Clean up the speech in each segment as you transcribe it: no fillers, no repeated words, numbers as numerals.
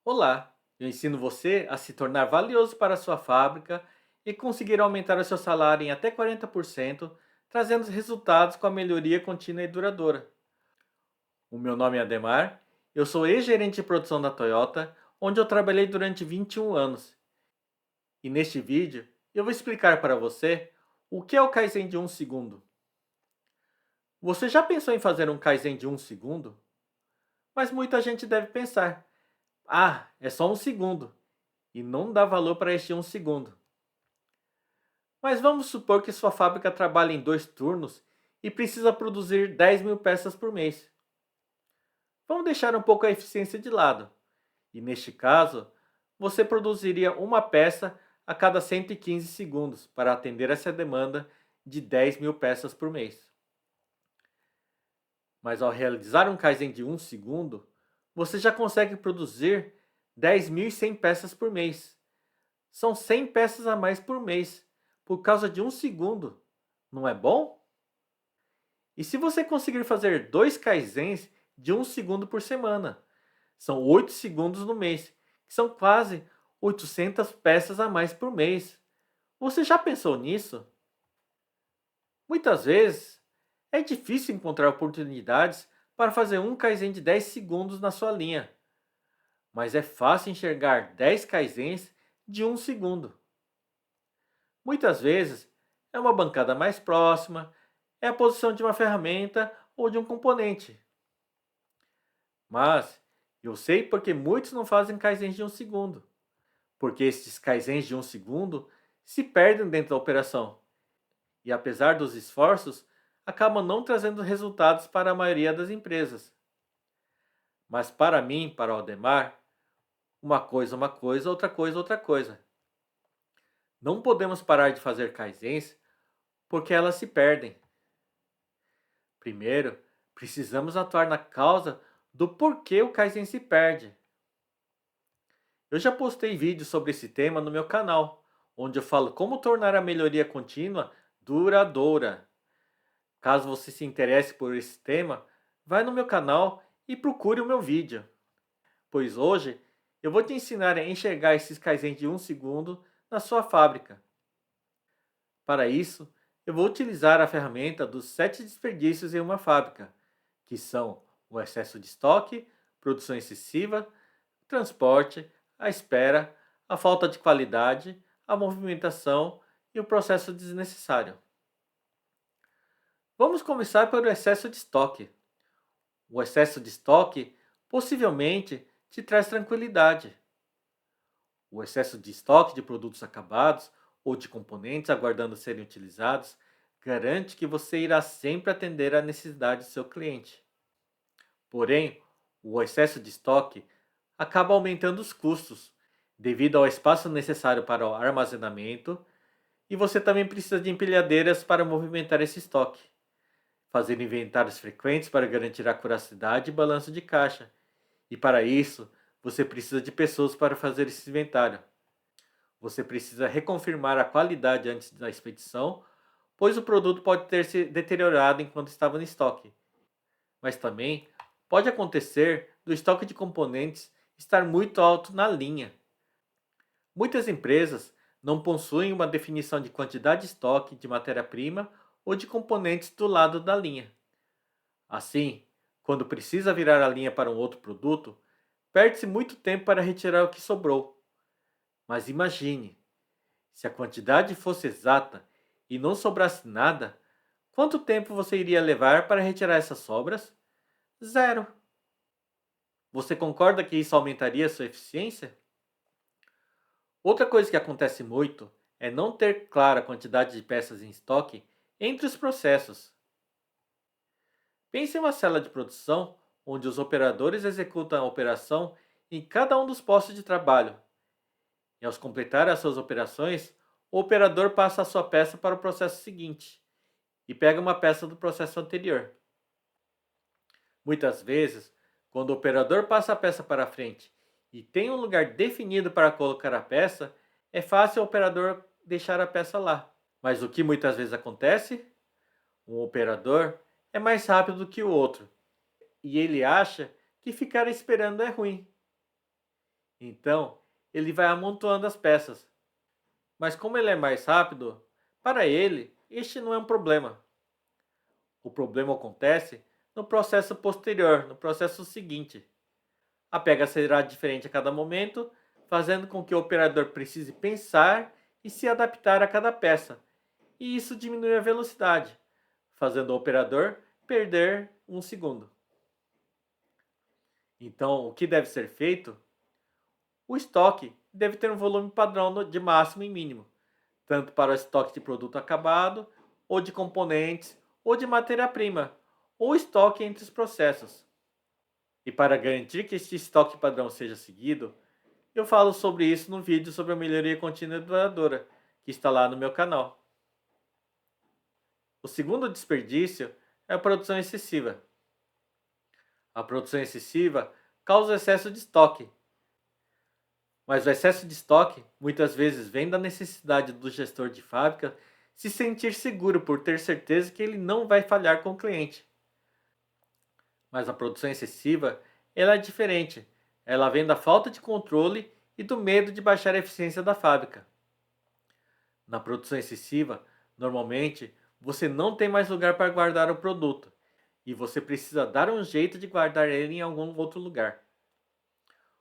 Olá, eu ensino você a se tornar valioso para a sua fábrica e conseguir aumentar o seu salário em até 40%, trazendo resultados com a melhoria contínua e duradoura. O meu nome é Ademar, eu sou ex-gerente de produção da Toyota, onde eu trabalhei durante 21 anos. E neste vídeo eu vou explicar para você o que é o Kaizen de 1 segundo. Você já pensou em fazer um Kaizen de 1 segundo? Mas muita gente deve pensar, é só 1 segundo, e não dá valor para este 1 segundo. Mas vamos supor que sua fábrica trabalha em 2 turnos e precisa produzir 10.000 peças por mês. Vamos deixar um pouco a eficiência de lado. E neste caso, você produziria uma peça a cada 115 segundos para atender essa demanda de 10.000 peças por mês. Mas ao realizar um Kaizen de 1 segundo, você já consegue produzir 10.100 peças por mês. São 100 peças a mais por mês, por causa de 1 segundo. Não é bom? E se você conseguir fazer 2 Kaizens de 1 segundo por semana? São 8 segundos no mês, que são quase 800 peças a mais por mês. Você já pensou nisso? Muitas vezes é difícil encontrar oportunidades para fazer um Kaizen de 10 segundos na sua linha, mas é fácil enxergar 10 Kaizens de 1 segundo. Muitas vezes é uma bancada mais próxima, é a posição de uma ferramenta ou de um componente. Mas eu sei porque muitos não fazem Kaizens de 1 segundo, porque esses Kaizens de 1 segundo se perdem dentro da operação e, apesar dos esforços, acabam não trazendo resultados para a maioria das empresas. Mas para mim, para o Aldemar, uma coisa, outra coisa. Não podemos parar de fazer Kaizens porque elas se perdem. Primeiro, precisamos atuar na causa do porquê o Kaizen se perde. Eu já postei vídeos sobre esse tema no meu canal, onde eu falo como tornar a melhoria contínua duradoura. Caso você se interesse por esse tema, vai no meu canal e procure o meu vídeo, pois hoje eu vou te ensinar a enxergar esses Kaizen de 1 segundo na sua fábrica. Para isso, eu vou utilizar a ferramenta dos 7 desperdícios em uma fábrica, que são o excesso de estoque, produção excessiva, transporte, a espera, a falta de qualidade, a movimentação e o processo desnecessário. Vamos começar pelo excesso de estoque. O excesso de estoque possivelmente te traz tranquilidade. O excesso de estoque de produtos acabados ou de componentes aguardando serem utilizados garante que você irá sempre atender à necessidade do seu cliente. Porém, o excesso de estoque acaba aumentando os custos, devido ao espaço necessário para o armazenamento, e você também precisa de empilhadeiras para movimentar esse estoque, fazer inventários frequentes para garantir a curacidade e balanço de caixa. E para isso, você precisa de pessoas para fazer esse inventário. Você precisa reconfirmar a qualidade antes da expedição, pois o produto pode ter se deteriorado enquanto estava no estoque. Mas também pode acontecer do estoque de componentes estar muito alto na linha. Muitas empresas não possuem uma definição de quantidade de estoque de matéria-prima ou de componentes do lado da linha. Assim, quando precisa virar a linha para um outro produto, perde-se muito tempo para retirar o que sobrou. Mas imagine, se a quantidade fosse exata e não sobrasse nada, quanto tempo você iria levar para retirar essas sobras? Zero. Você concorda que isso aumentaria sua eficiência? Outra coisa que acontece muito é não ter clara a quantidade de peças em estoque entre os processos. Pense em uma célula de produção onde os operadores executam a operação em cada um dos postos de trabalho. E ao completar as suas operações, o operador passa a sua peça para o processo seguinte e pega uma peça do processo anterior. Muitas vezes, quando o operador passa a peça para frente e tem um lugar definido para colocar a peça, é fácil o operador deixar a peça lá. Mas o que muitas vezes acontece? Um operador é mais rápido do que o outro e ele acha que ficar esperando é ruim. Então, ele vai amontoando as peças. Mas como ele é mais rápido, para ele, este não é um problema. O problema acontece no processo posterior, no processo seguinte. A pega será diferente a cada momento, fazendo com que o operador precise pensar e se adaptar a cada peça, e isso diminui a velocidade, fazendo o operador perder um segundo. Então, o que deve ser feito? O estoque deve ter um volume padrão de máximo e mínimo, tanto para o estoque de produto acabado, ou de componentes, ou de matéria-prima, ou estoque entre os processos. E para garantir que este estoque padrão seja seguido, eu falo sobre isso no vídeo sobre a melhoria contínua e duradoura, que está lá no meu canal. O segundo desperdício é a produção excessiva. A produção excessiva causa excesso de estoque, mas o excesso de estoque muitas vezes vem da necessidade do gestor de fábrica se sentir seguro por ter certeza que ele não vai falhar com o cliente. Mas a produção excessiva, ela é diferente. Ela vem da falta de controle e do medo de baixar a eficiência da fábrica. Na produção excessiva, normalmente você não tem mais lugar para guardar o produto e você precisa dar um jeito de guardar ele em algum outro lugar.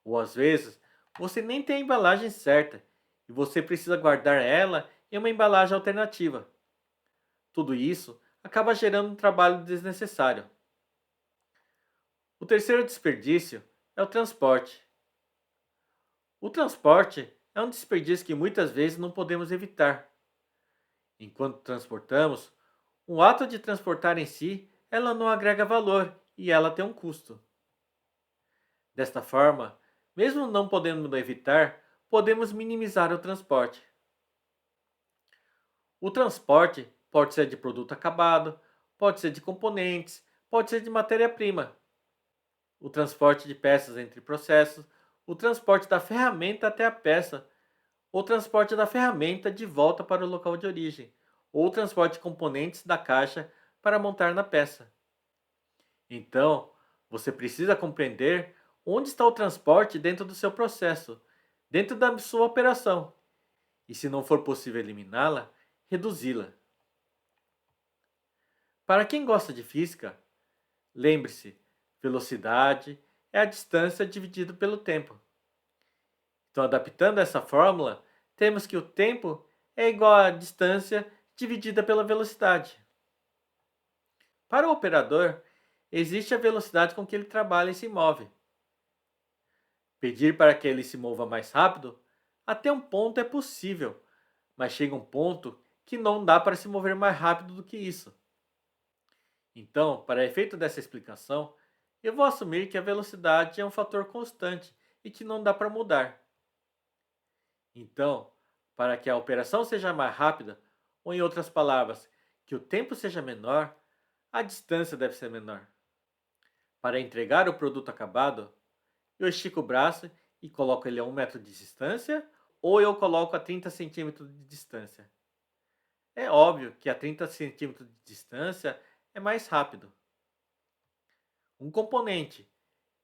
Ou às vezes, você nem tem a embalagem certa e você precisa guardar ela em uma embalagem alternativa. Tudo isso acaba gerando um trabalho desnecessário. O terceiro desperdício é o transporte. O transporte é um desperdício que muitas vezes não podemos evitar. Enquanto transportamos, o ato de transportar em si, ela não agrega valor e ela tem um custo. Desta forma, mesmo não podendo evitar, podemos minimizar o transporte. O transporte pode ser de produto acabado, pode ser de componentes, pode ser de matéria-prima. O transporte de peças entre processos, o transporte da ferramenta até a peça, o transporte da ferramenta de volta para o local de origem, ou o transporte de componentes da caixa para montar na peça. Então, você precisa compreender onde está o transporte dentro do seu processo, dentro da sua operação, e se não for possível eliminá-la, reduzi-la. Para quem gosta de física, lembre-se, velocidade é a distância dividido pelo tempo. Então, adaptando essa fórmula, temos que o tempo é igual à distância dividida pela velocidade. Para o operador, existe a velocidade com que ele trabalha e se move. Pedir para que ele se mova mais rápido, até um ponto é possível, mas chega um ponto que não dá para se mover mais rápido do que isso. Então, para efeito dessa explicação, eu vou assumir que a velocidade é um fator constante e que não dá para mudar. Então, para que a operação seja mais rápida, ou em outras palavras, que o tempo seja menor, a distância deve ser menor. Para entregar o produto acabado, eu estico o braço e coloco ele a 1 metro de distância, ou eu coloco a 30 centímetros de distância. É óbvio que a 30 centímetros de distância é mais rápido. Um componente,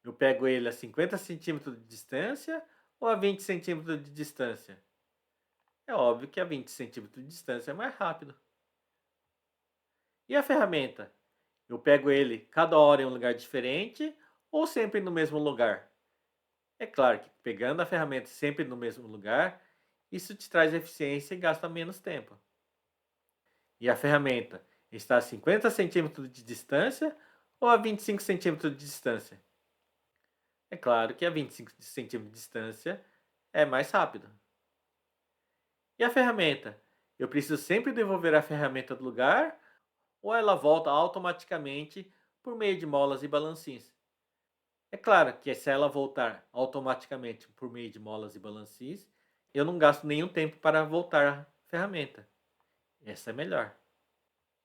eu pego ele a 50 centímetros de distância ou a 20 centímetros de distância? É óbvio que a 20 centímetros de distância é mais rápido. E a ferramenta? Eu pego ele cada hora em um lugar diferente ou sempre no mesmo lugar? É claro que pegando a ferramenta sempre no mesmo lugar, isso te traz eficiência e gasta menos tempo. E a ferramenta está a 50 centímetros de distância ou a 25 centímetros de distância? É claro que a 25 centímetros de distância é mais rápido. E a ferramenta? Eu preciso sempre devolver a ferramenta do lugar ou ela volta automaticamente por meio de molas e balancins? É claro que se ela voltar automaticamente por meio de molas e balancins, eu não gasto nenhum tempo para voltar a ferramenta. Essa é melhor.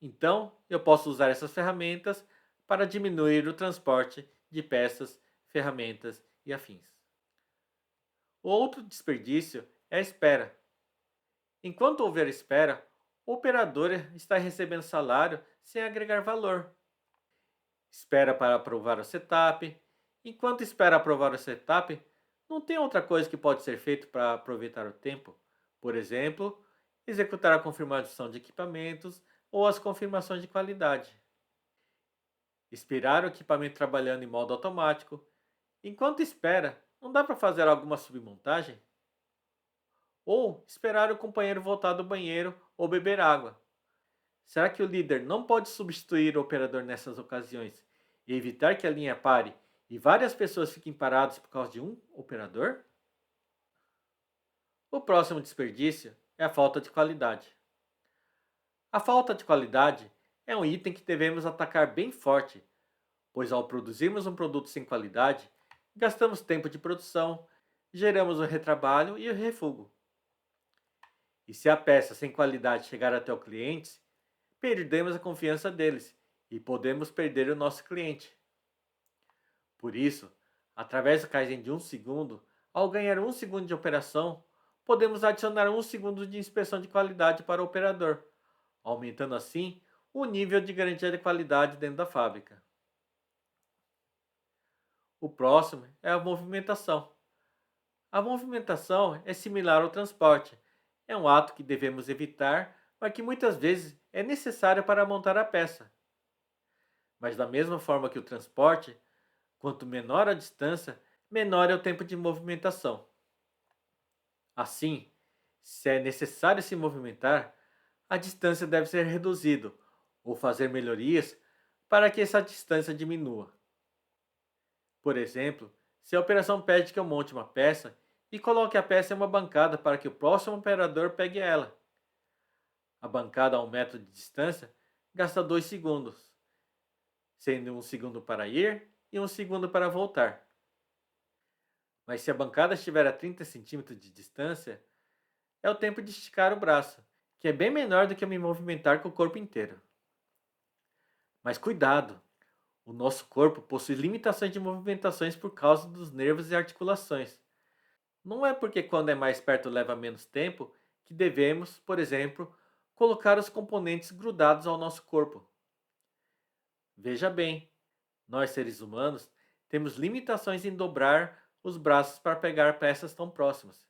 Então, eu posso usar essas ferramentas para diminuir o transporte de peças, ferramentas e afins. O outro desperdício é a espera. Enquanto houver espera, o operador está recebendo salário sem agregar valor. Espera para aprovar o setup. Enquanto espera aprovar o setup, Não tem outra coisa que pode ser feito para aproveitar o tempo? Por exemplo, executar a confirmação de equipamentos ou as confirmações de qualidade. Esperar o equipamento trabalhando em modo automático. Enquanto espera, não dá para fazer alguma submontagem? Ou esperar o companheiro voltar do banheiro ou beber água. Será que o líder não pode substituir o operador nessas ocasiões e evitar que a linha pare e várias pessoas fiquem paradas por causa de um operador? O próximo desperdício é a falta de qualidade. A falta de qualidade é um item que devemos atacar bem forte, pois ao produzirmos um produto sem qualidade, gastamos tempo de produção, geramos o retrabalho e o refugo. E se a peça sem qualidade chegar até o cliente, perdemos a confiança deles e podemos perder o nosso cliente. Por isso, através do Kaizen de 1 segundo, ao ganhar 1 segundo de operação, podemos adicionar 1 segundo de inspeção de qualidade para o operador, aumentando assim o nível de garantia de qualidade dentro da fábrica. O próximo é a movimentação. A movimentação é similar ao transporte. É um ato que devemos evitar, mas que muitas vezes é necessário para montar a peça. Mas da mesma forma que o transporte, quanto menor a distância, menor é o tempo de movimentação. Assim, se é necessário se movimentar, a distância deve ser reduzida ou fazer melhorias para que essa distância diminua. Por exemplo, se a operação pede que eu monte uma peça e coloque a peça em uma bancada para que o próximo operador pegue ela. A bancada a 1 metro de distância gasta 2 segundos, sendo 1 segundo para ir e 1 segundo para voltar. Mas se a bancada estiver a 30 centímetros de distância, é o tempo de esticar o braço, que é bem menor do que eu me movimentar com o corpo inteiro. Mas cuidado! O nosso corpo possui limitações de movimentações por causa dos nervos e articulações. Não é porque quando é mais perto leva menos tempo que devemos, por exemplo, colocar os componentes grudados ao nosso corpo. Veja bem, nós seres humanos temos limitações em dobrar os braços para pegar peças tão próximas.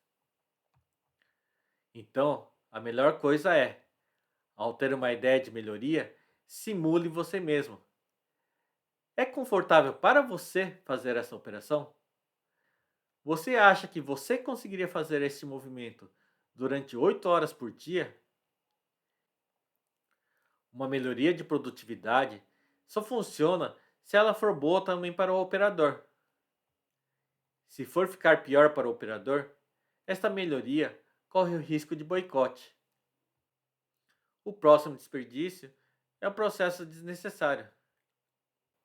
Então, a melhor coisa é, ao ter uma ideia de melhoria, simule você mesmo. É confortável para você fazer essa operação? Você acha que você conseguiria fazer esse movimento durante 8 horas por dia? Uma melhoria de produtividade só funciona se ela for boa também para o operador. Se for ficar pior para o operador, esta melhoria corre o risco de boicote. O próximo desperdício é o processo desnecessário.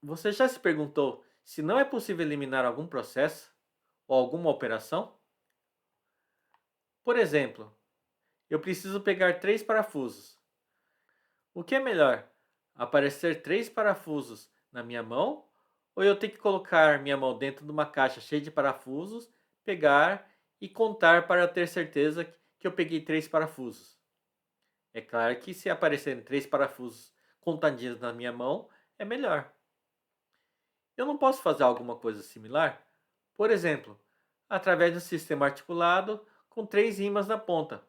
Você já se perguntou se não é possível eliminar algum processo ou alguma operação? Por exemplo, eu preciso pegar 3 parafusos. O que é melhor? Aparecer 3 parafusos na minha mão ou eu ter que colocar minha mão dentro de uma caixa cheia de parafusos, pegar e contar para ter certeza que eu peguei 3 parafusos? É claro que se aparecerem 3 parafusos contadinhos na minha mão, é melhor. Eu não posso fazer alguma coisa similar? Por exemplo, através do sistema articulado com 3 ímãs na ponta,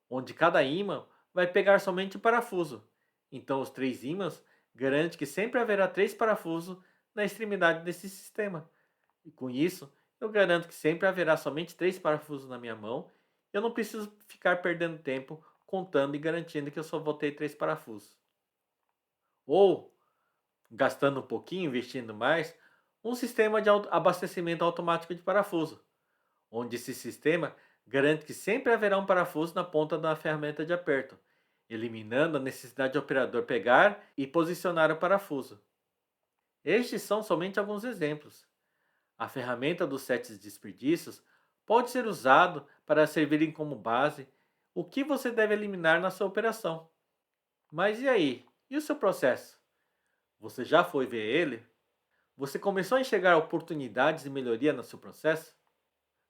onde cada ímã vai pegar somente um parafuso. Então, os 3 ímãs garantem que sempre haverá 3 parafusos na extremidade desse sistema. E com isso, eu garanto que sempre haverá somente 3 parafusos na minha mão. Eu não preciso ficar perdendo tempo contando e garantindo que eu só vou ter 3 parafusos. Ou, gastando um pouquinho, investindo mais, um sistema de abastecimento automático de parafuso, onde esse sistema garante que sempre haverá um parafuso na ponta da ferramenta de aperto, eliminando a necessidade do operador pegar e posicionar o parafuso. Estes são somente alguns exemplos. A ferramenta dos 7 desperdícios pode ser usado para servirem como base o que você deve eliminar na sua operação. Mas e aí? E o seu processo? Você já foi ver ele? Você começou a enxergar oportunidades de melhoria no seu processo?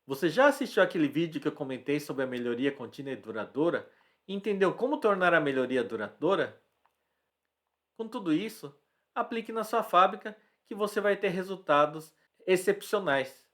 Você já assistiu aquele vídeo que eu comentei sobre a melhoria contínua e duradoura e entendeu como tornar a melhoria duradoura? Com tudo isso, aplique na sua fábrica que você vai ter resultados excepcionais.